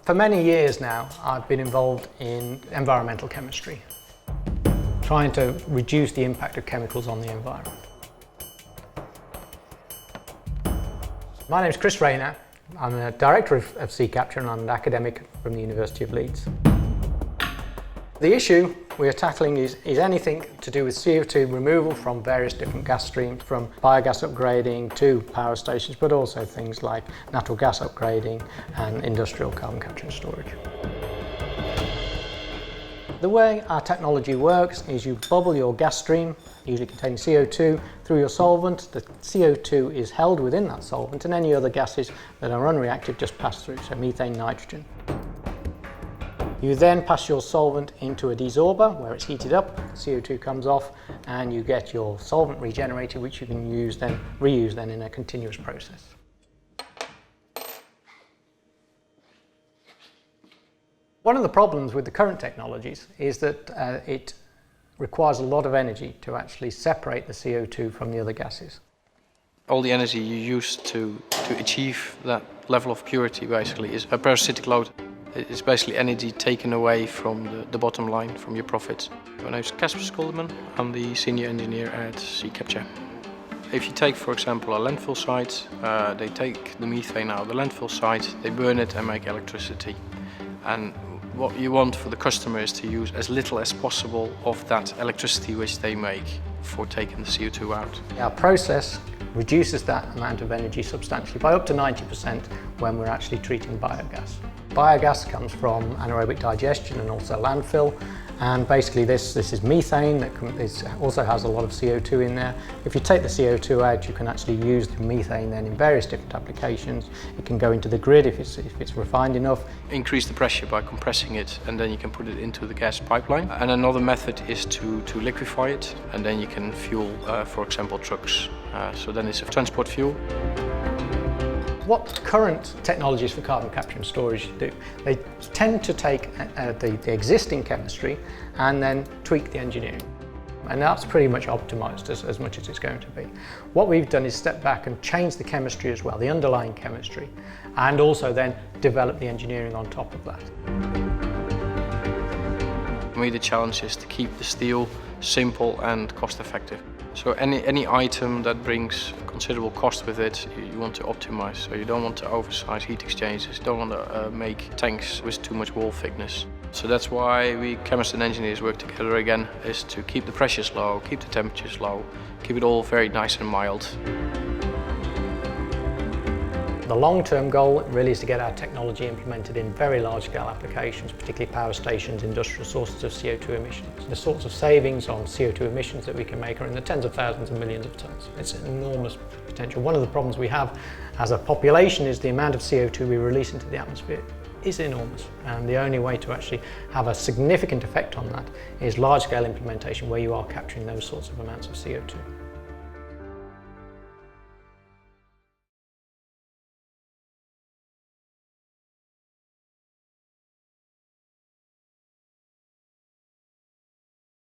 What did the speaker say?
For many years now, I've been involved in environmental chemistry, trying to reduce the impact of chemicals on the environment. My name is Chris Rayner. I'm a Director of Sea Capture and I'm an academic from the University of Leeds. The issue we are tackling is anything to do with CO2 removal from various different gas streams, from biogas upgrading to power stations, but also things like natural gas upgrading and industrial carbon capture and storage. The way our technology works is you bubble your gas stream, usually containing CO2, through your solvent. The CO2 is held within that solvent and any other gases that are unreactive just pass through, so methane, nitrogen. You then pass your solvent into a desorber where it's heated up, CO2 comes off and you get your solvent regenerated, which you can reuse then in a continuous process. One of the problems with the current technologies is that it requires a lot of energy to actually separate the CO2 from the other gases. All the energy you use to achieve that level of purity basically is a parasitic load. It's basically energy taken away from the bottom line, from your profits. My name is Casper Skolderman. I'm the senior engineer at Sea Capture. If you take, for example, a landfill site, they take the methane out of the landfill site, they burn it and make electricity. And what you want for the customer is to use as little as possible of that electricity which they make for taking the CO2 out. Our process reduces that amount of energy substantially by up to 90% when we're actually treating biogas. Biogas comes from anaerobic digestion and also landfill, and basically this is methane that also has a lot of CO2 in there. If you take the CO2 out, you can actually use the methane then in various different applications. It can go into the grid if it's refined enough. Increase the pressure by compressing it and then you can put it into the gas pipeline. And another method is to liquefy it and then you can fuel, for example, trucks. So then it's a transport fuel. What Current technologies for carbon capture and storage do, they tend to take the existing chemistry and then tweak the engineering. And that's pretty much optimized as much as it's going to be. What we've done is step back and change the chemistry as well, the underlying chemistry, and also then develop the engineering on top of that. For me, the challenge is to keep the steel simple and cost effective. So any item that brings considerable cost with it, you want to optimize. So you don't want to oversize heat exchangers, you don't want to make tanks with too much wall thickness. So that's why we chemists and engineers work together again, is to keep the pressures low, keep the temperatures low, keep it all very nice and mild. The long-term goal really is to get our technology implemented in very large-scale applications, particularly power stations, industrial sources of CO2 emissions. The sorts of savings on CO2 emissions that we can make are in the tens of thousands and millions of tonnes. It's an enormous potential. One of the problems we have as a population is the amount of CO2 we release into the atmosphere is enormous, and the only way to actually have a significant effect on that is large-scale implementation where you are capturing those sorts of amounts of CO2.